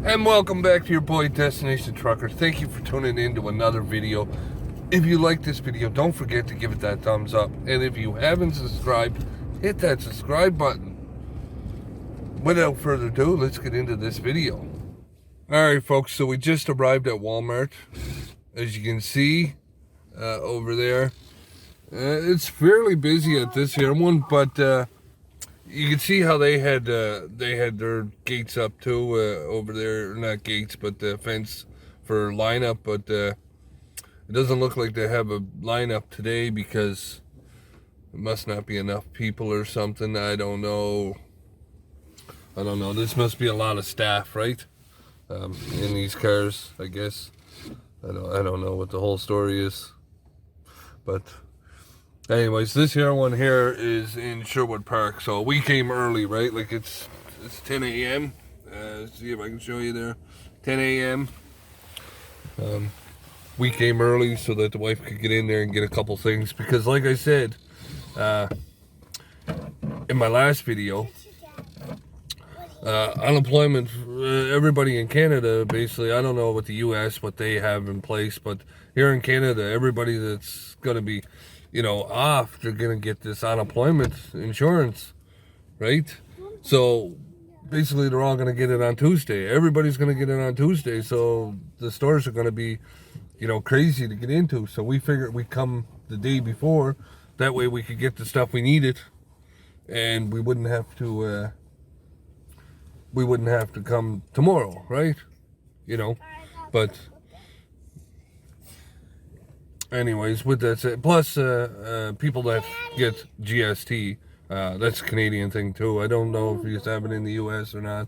And welcome back to your boy Destination Trucker. Thank you for tuning in to another video. If you like this video, don't forget to give it that thumbs up. And if you haven't subscribed, hit that subscribe button. Without further ado, let's get into this video. Alright folks, so we just arrived at Walmart. As you can see over there, it's fairly busy at this here one, but you can see how they had their gates up too over there. Not gates, but the fence for lineup. But it doesn't look like they have a lineup today because it must not be enough people or something. I don't know. This must be a lot of staff, right? In these cars, I guess. I don't know what the whole story is, but. Anyways, this here one here is in Sherwood Park, so we came early, right? Like it's 10 a.m. See if I can show you there. 10 a.m. We came early so that the wife could get in there and get a couple things because, like I said, in my last video, unemployment. Everybody in Canada, basically, I don't know what the U.S. what they have in place, but here in Canada, everybody that's gonna be off, they're gonna get this unemployment insurance, right? So basically they're all gonna get it on Tuesday. Everybody's gonna get it on Tuesday, so the stores are gonna be, crazy to get into. So we figured we'd come the day before, that way we could get the stuff we needed, and we wouldn't have to come tomorrow, right? But anyways, with that said, plus people that get GST, that's a Canadian thing too. I don't know if you have it in the U.S. or not.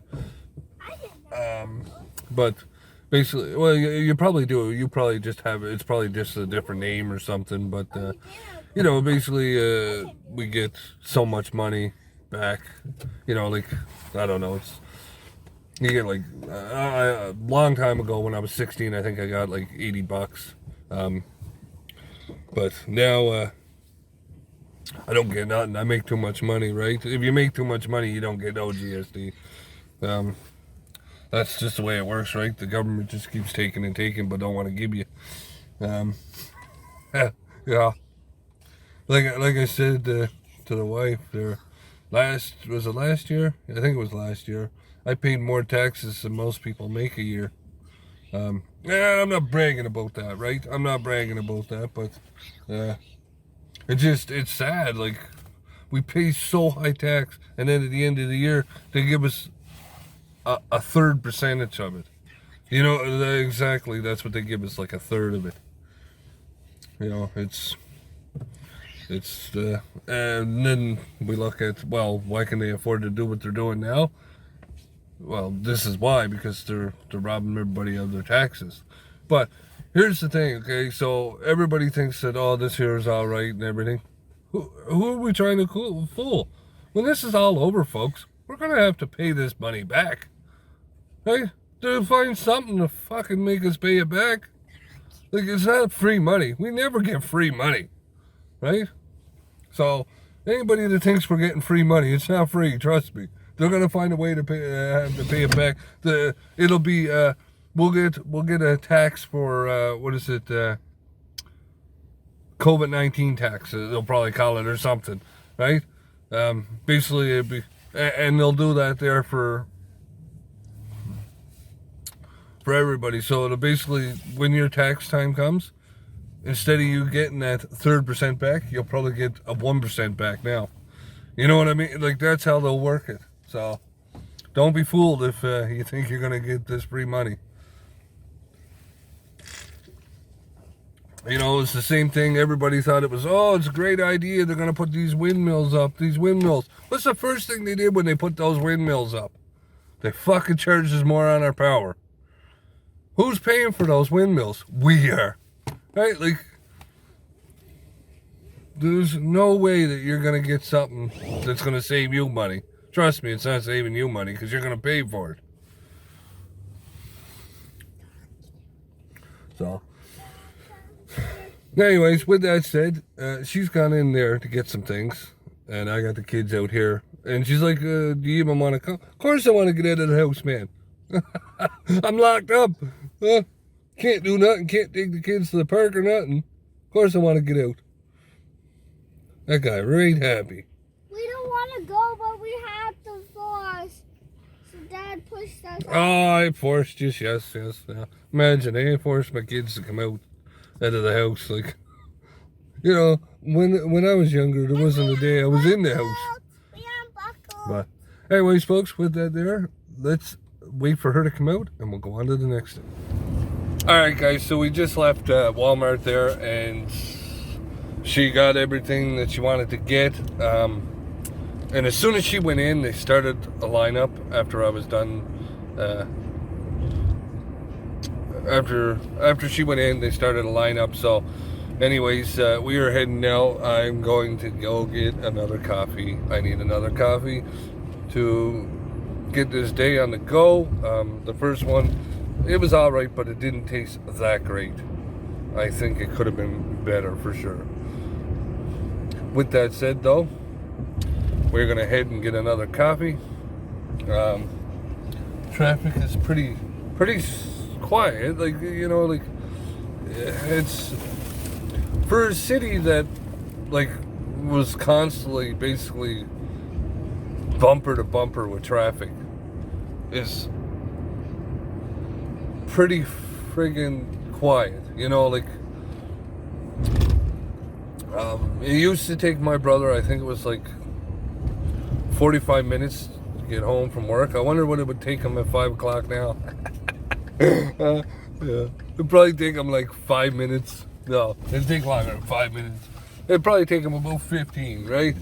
But basically, well, you probably do. You probably just have it. It's probably just a different name or something. But basically, we get so much money back. Like I don't know. You get like a long time ago when I was 16, I think I got like $80. But now I don't get nothing. I make too much money, right? If you make too much money, you don't get no GST. That's just the way it works, right? The government just keeps taking and taking, but don't want to give you. Yeah. Like I said to the wife, was it last year? I think it was last year. I paid more taxes than most people make a year. I'm not bragging about that, right? I'm not bragging about that, but it's sad. Like, we pay so high tax, and then at the end of the year, they give us a third percentage of it. Exactly, that's what they give us, like a third of it. And then we look at, well, why can they afford to do what they're doing now? Well, this is why, because they're robbing everybody of their taxes. But here's the thing, okay? So everybody thinks that, oh, this here is all right and everything. Who are we trying to fool? When this is all over, folks, we're going to have to pay this money back. Right? To find something to fucking make us pay it back. Like, it's not free money. We never get free money. Right? So anybody that thinks we're getting free money, it's not free, trust me. They're gonna find a way to pay it back. It'll be we'll get a tax for what is it? COVID-19 tax. They'll probably call it or something, right? Basically, it'd be, and they'll do that there for everybody. So it'll basically, when your tax time comes, instead of you getting that 3% back, you'll probably get a 1% back now. You know what I mean? Like, that's how they'll work it. So, don't be fooled if you think you're going to get this free money. It's the same thing. Everybody thought it was, it's a great idea. They're going to put these windmills up. These windmills. What's the first thing they did when they put those windmills up? They fucking charged us more on our power. Who's paying for those windmills? We are. Right? Like, there's no way that you're going to get something that's going to save you money. Trust me, it's not saving you money because you're going to pay for it. So, anyways, with that said, she's gone in there to get some things, and I got the kids out here. And she's like, do you even want to come? Of course I want to get out of the house, man. I'm locked up. Can't do nothing. Can't take the kids to the park or nothing. Of course I want to get out. That guy right happy. We don't want to go, but we have to force. So Dad pushed us out. Oh, I forced you. Yes. Yeah. Imagine, I forced my kids to come out of the house. Like, you know, when I was younger, there wasn't a day I was in the house. We unbuckled. But anyways, folks, with that there, let's wait for her to come out and we'll go on to the next thing. Alright guys, so we just left Walmart there and she got everything that she wanted to get. And as soon as she went in, they started a lineup after I was done. After she went in, they started a lineup. So anyways, we are heading now. I'm going to go get another coffee. I need another coffee to get this day on the go. The first one, it was all right, but it didn't taste that great. I think it could have been better for sure. With that said though, we're gonna head and get another coffee. Traffic is pretty quiet, like, you know, like, it's for a city that like was constantly basically bumper to bumper with traffic, is pretty friggin' quiet, you know, like, it used to take my brother, I think it was like 45 minutes to get home from work. I wonder what it would take him at 5 o'clock now. Yeah, it'd probably take him like 5 minutes. No, it'd take longer than 5 minutes. It'd probably take him about 15, right?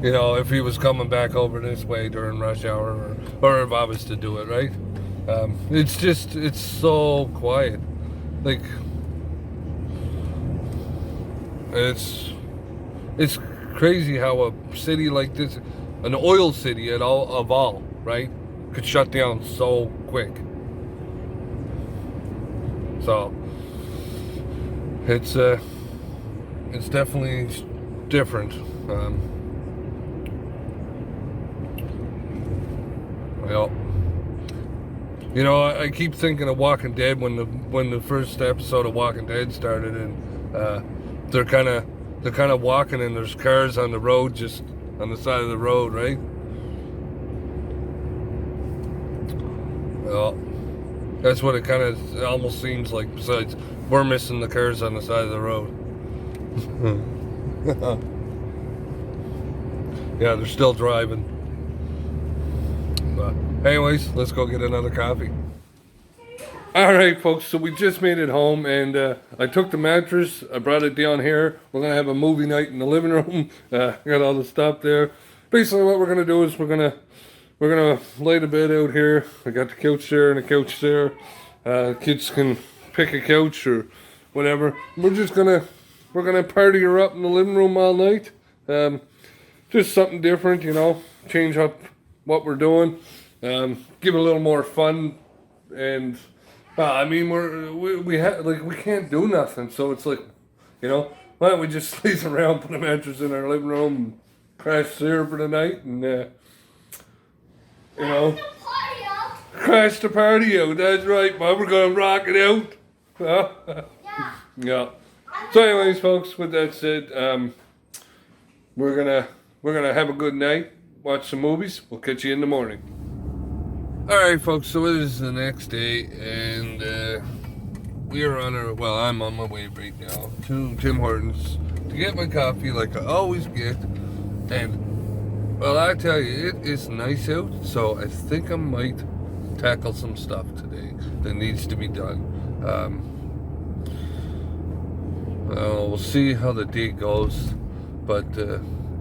You know, if he was coming back over this way during rush hour, or if I was to do it, right? It's so quiet. Like, it's crazy how a city like this, an oil city of all, right, could shut down so quick. So it's definitely different. Well, you know, I keep thinking of Walking Dead when the first episode of Walking Dead started, and they're kind of walking, and there's cars on the road, just on the side of the road, right? Well, that's what it kind of almost seems like. Besides, we're missing the cars on the side of the road. Yeah, they're still driving. But anyways, let's go get another coffee. Alright folks, so we just made it home, and I took the mattress, I brought it down here. We're going to have a movie night in the living room. Got all the stuff there. Basically what we're going to do is we're going to lay the bed out here. I got the couch there and the couch there. Kids can pick a couch or whatever. We're going to party her up in the living room all night. Just something different, you know, change up what we're doing. Give it a little more fun, and I mean, we can't do nothing, so it's like, you know, why don't we just laze around, put a mattress in our living room, and crash there for the night, and you know, crash the party out. That's right, Bob. We're gonna rock it out. Yeah. So, anyways, folks, with that said, we're gonna have a good night, watch some movies. We'll catch you in the morning. Alright folks, so it is the next day, and I'm on my way right now to Tim Hortons to get my coffee like I always get. And, well, I tell you, it is nice out, so I think I might tackle some stuff today that needs to be done. We'll see how the day goes, but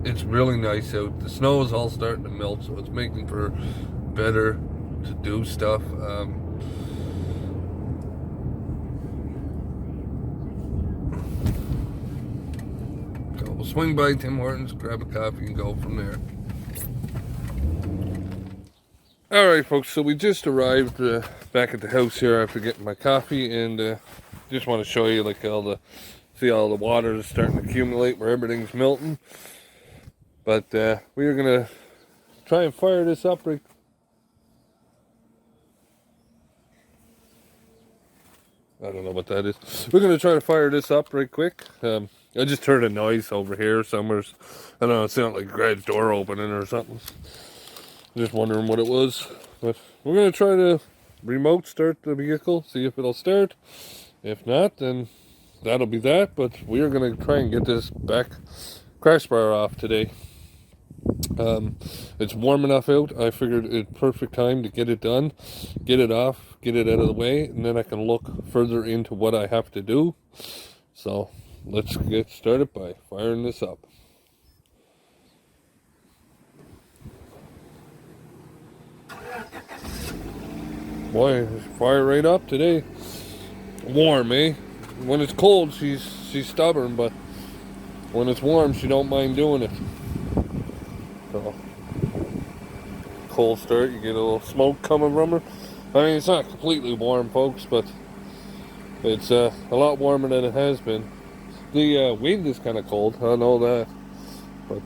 it's really nice out. The snow is all starting to melt, so it's making for better to do stuff. So we'll swing by Tim Hortons, grab a coffee, and go from there. Alright folks, so we just arrived back at the house here after getting my coffee, and just want to show you like all the water is starting to accumulate where everything's melting. But we are gonna try and fire this up right. I don't know what that is. We're gonna try to fire this up right quick. I just heard a noise over here somewhere. I don't know, it sounded like a garage door opening or something. Just wondering what it was. But we're gonna try to remote start the vehicle, see if it'll start. If not, then that'll be that. But we are gonna try and get this back crash bar off today. It's warm enough out. I figured it's perfect time to get it done, get it off, get it out of the way, and then I can look further into what I have to do. So let's get started by firing this up. Boy, fire right up today. Warm, eh? When it's cold, she's stubborn, but when it's warm, she don't mind doing it. So, cold start, you get a little smoke coming from her. I mean, it's not completely warm, folks, but it's a lot warmer than it has been. The wind is kind of cold, I know that. But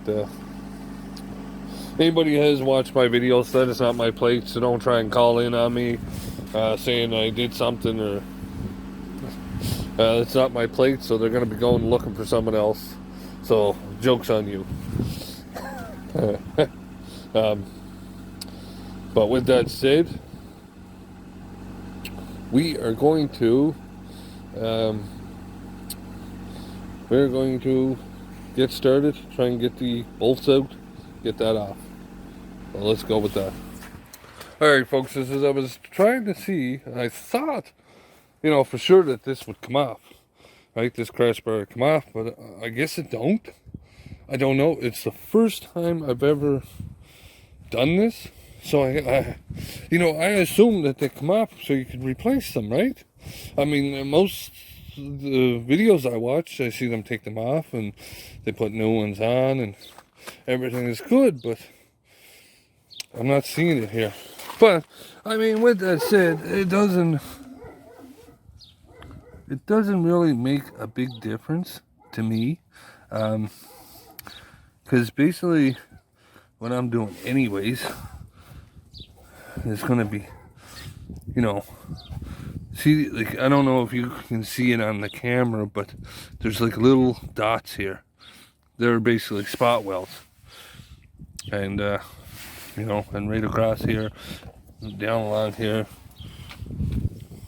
anybody has watched my videos, that is not my plate, so don't try and call in on me saying I did something or it's not my plate, so they're going to be going looking for someone else. So, joke's on you. But with that said, we are going to get started, try and get the bolts out, get that off. So let's go with that. Alright folks, as I was trying to see, I thought, you know, for sure that this would come off. Right, this crash bar would come off, but I guess it don't. I don't know. It's the first time I've ever done this. So I assume that they come off so you could replace them, right? I mean, most of the videos I watch, I see them take them off and they put new ones on and everything is good, but I'm not seeing it here. But, I mean, with that said, it doesn't really make a big difference to me. Because basically, what I'm doing anyways is going to be, you know, see, like, I don't know if you can see it on the camera, but there's like little dots here. They're basically spot welds. And, you know, and right across here, down along here,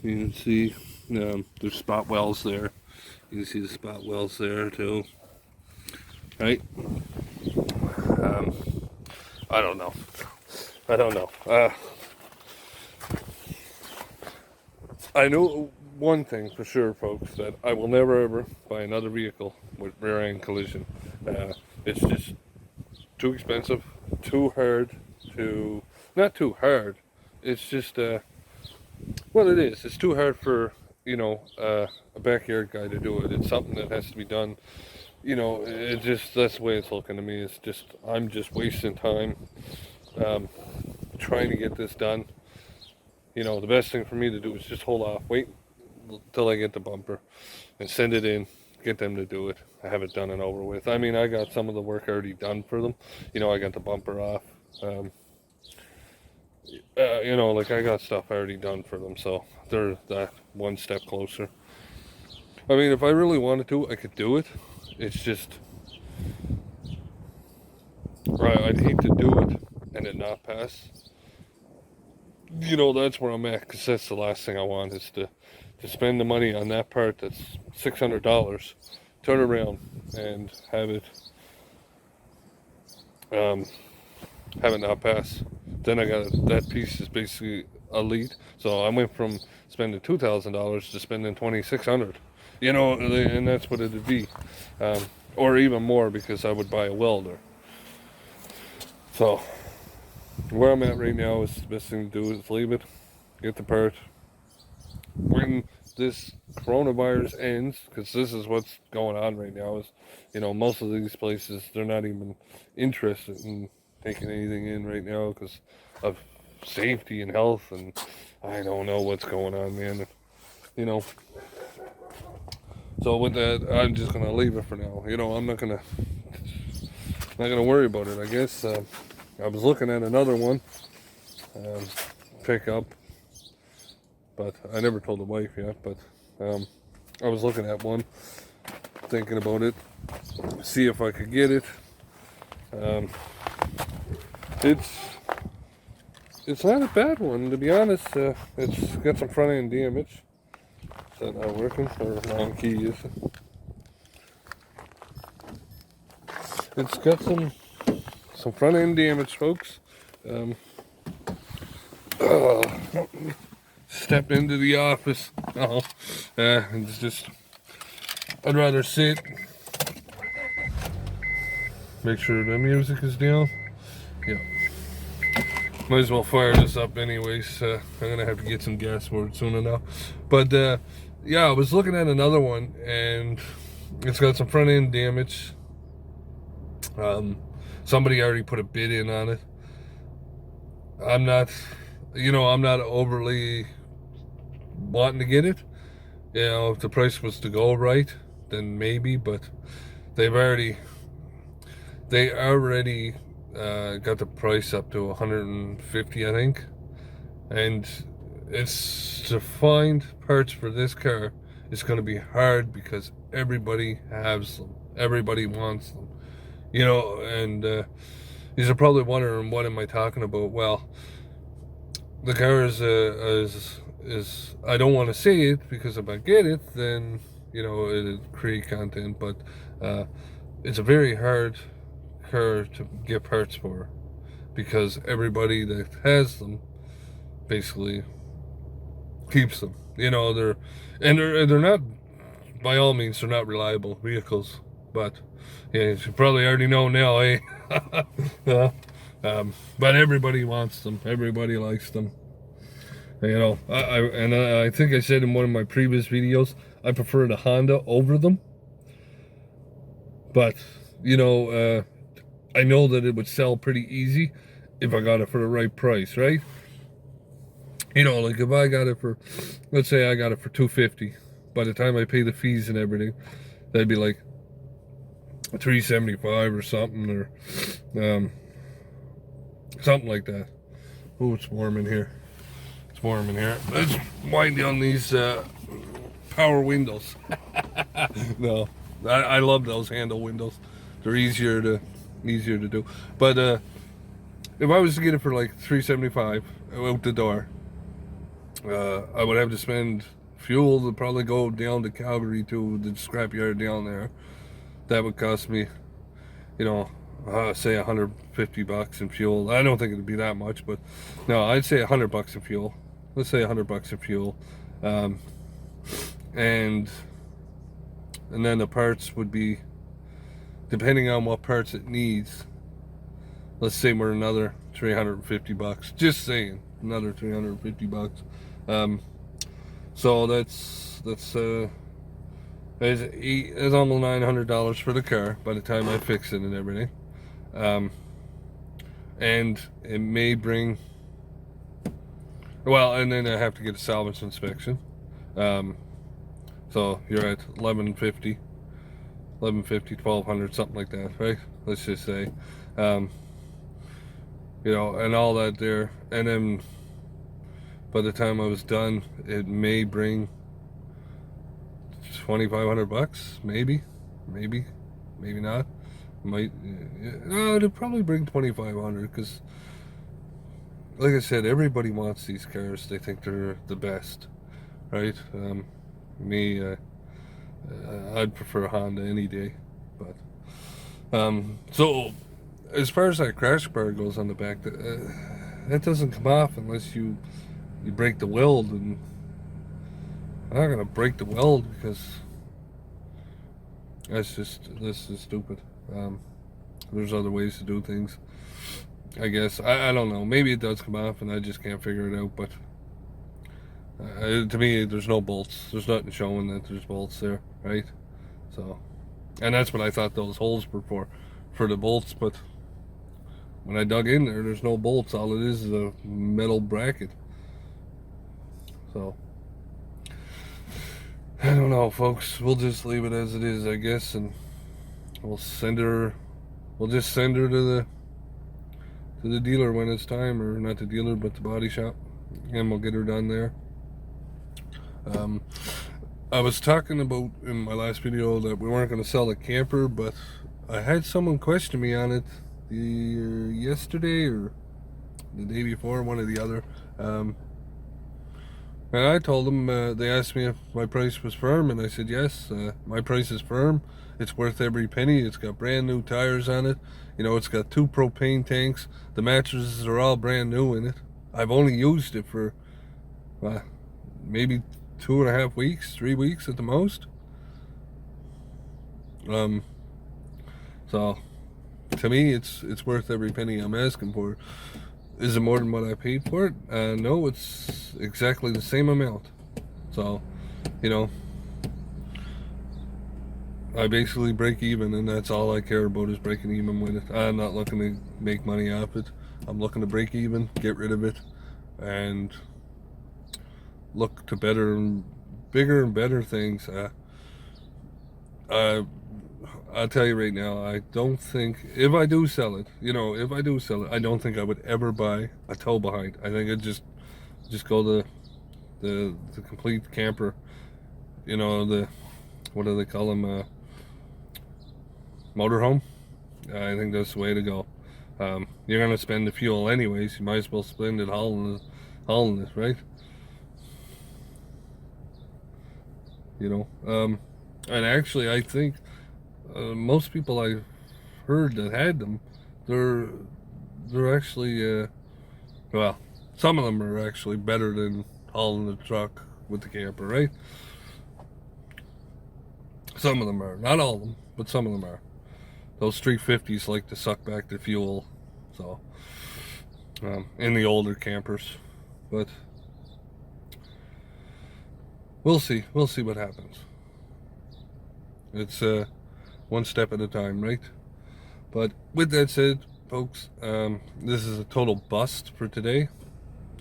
you can see there's spot welds there. You can see the spot welds there too. Right? I don't know. I know one thing for sure, folks, that I will never ever buy another vehicle with rear end collision. It's just too expensive, too hard to, not too hard, it's just, well, it is. It's too hard for, you know, a backyard guy to do it. It's something that has to be done. You know, it just, that's the way it's looking to me. It's just, I'm just wasting time trying to get this done. You know, the best thing for me to do is just hold off, wait till I get the bumper and send it in, get them to do it. I have it done and over with. I mean, I got some of the work already done for them. You know, I got the bumper off. You know, like, I got stuff already done for them, so they're that one step closer. I mean, if I really wanted to, I could do it. It's just, right, I'd hate to do it and it not pass. You know, that's where I'm at, because that's the last thing I want, is to spend the money on that part that's $600, turn around and have it not pass. Then I got that piece is basically a lead. So I went from spending $2,000 to spending $2,600. You know, and that's what it'd be, or even more, because I would buy a welder. So where I'm at right now is the best thing to do is leave it, get the part. When this coronavirus ends, because this is what's going on right now, is, you know, most of these places, they're not even interested in taking anything in right now because of safety and health, and I don't know what's going on, man. You know, so with that, I'm just gonna leave it for now. You know, I'm not gonna worry about it, I guess. I was looking at another one, pickup, but I never told the wife yet, but I was looking at one, thinking about it, see if I could get it. It's not a bad one, to be honest. It's got some front end damage. Is that not working? Or wrong key, is it? It's got some front end damage, folks. Stepped into the office. It's just, I'd rather sit. Make sure the music is down. Yeah. Might as well fire this up anyways. I'm gonna have to get some gas for it soon enough. But yeah, I was looking at another one, and it's got some front end damage. Somebody already put a bid in on it. I'm not overly wanting to get it. You know, if the price was to go right, then maybe, but they already got the price up to 150, I think. And it's to find parts for this car, it's going to be hard because everybody has them. Everybody wants them. You know, and these are probably wondering, what am I talking about? Well, the car is I don't want to say it, because if I get it, then, you know, it'll create content, but it's a very hard car to get parts for, because everybody that has them basically keeps them. You know, they're not, by all means, they're not reliable vehicles, but yeah, you probably already know now, eh? But everybody wants them. Everybody likes them. You know, I think I said in one of my previous videos, I prefer the Honda over them. But, you know, I know that it would sell pretty easy if I got it for the right price, right? You know, like if I got it for, let's say I got it for $250. By the time I pay the fees and everything, that'd be like $375 or something, or something like that. Oh, it's warm in here. It's warm in here. Let's wind down these power windows. No, I love those handle windows. They're easier to do. But if I was to get it for like $375 out the door, I would have to spend fuel to probably go down to Calgary to the scrapyard down there. That would cost me, you know, say $150 in fuel. I don't think it'd be that much, but no, I'd say $100 in fuel. Let's say $100 in fuel, and then the parts would be, depending on what parts it needs. Let's say we're another $350. Just saying, another $350. So that's it's almost $900 for the car by the time I fix it and everything. And it may bring, well, and then I have to get a salvage inspection. So you're at $1,150, $1,200, something like that, right? Let's just say, you know, and all that there. And then by the time I was done, it may bring $2,500, maybe not. Might, no, it'll probably bring $2,500, because, like I said, everybody wants these cars. They think they're the best, right? Me, I'd prefer a Honda any day, but so as far as that crash bar goes on the back, that doesn't come off unless you break the weld, and I'm not gonna break the weld because this is stupid. There's other ways to do things, I guess. I don't know. Maybe it does come off and I just can't figure it out, but to me, there's no bolts. There's nothing showing that there's bolts there, right? So, and that's what I thought those holes were for the bolts, but when I dug in there, there's no bolts. All it is a metal bracket. So, I don't know, folks. We'll just leave it as it is, I guess, and we'll just send her to to the dealer when it's time, or not the dealer, but the body shop, and we'll get her done there. I was talking about in my last video that we weren't going to sell the camper, but I had someone question me on it yesterday or the day before, one or the other. And I told them, they asked me if my price was firm, and I said yes, my price is firm. It's worth every penny. It's got brand new tires on it. You know, it's got 2 propane tanks. The mattresses are all brand new in it. I've only used it for maybe 2.5 weeks, 3 weeks at the most. So to me, it's worth every penny I'm asking for. Is it more than what I paid for it? No, it's exactly the same amount. So, you know, I basically break even, and that's all I care about, is breaking even with it. I'm not looking to make money off it. I'm looking to break even, get rid of it, and look to better and bigger and better things. I'll tell you right now, I don't think, if I do sell it, you know, if I do sell it, I don't think I would ever buy a tow behind. I think I'd just go the complete camper, you know, the, what do they call them, motorhome. I think that's the way to go. You're gonna spend the fuel anyways. You might as well spend it hauling it, right? You know, and actually, I think most people I've heard that had them, they're actually, well, some of them are actually better than hauling the truck with the camper, right? Some of them are, not all of them, but some of them are. Those 350s like to suck back the fuel, so in the older campers, but we'll see what happens. It's one step at a time, right? But with that said, folks, this is a total bust for today,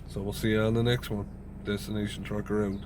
so we'll see you on the next one. Destination Trucker out.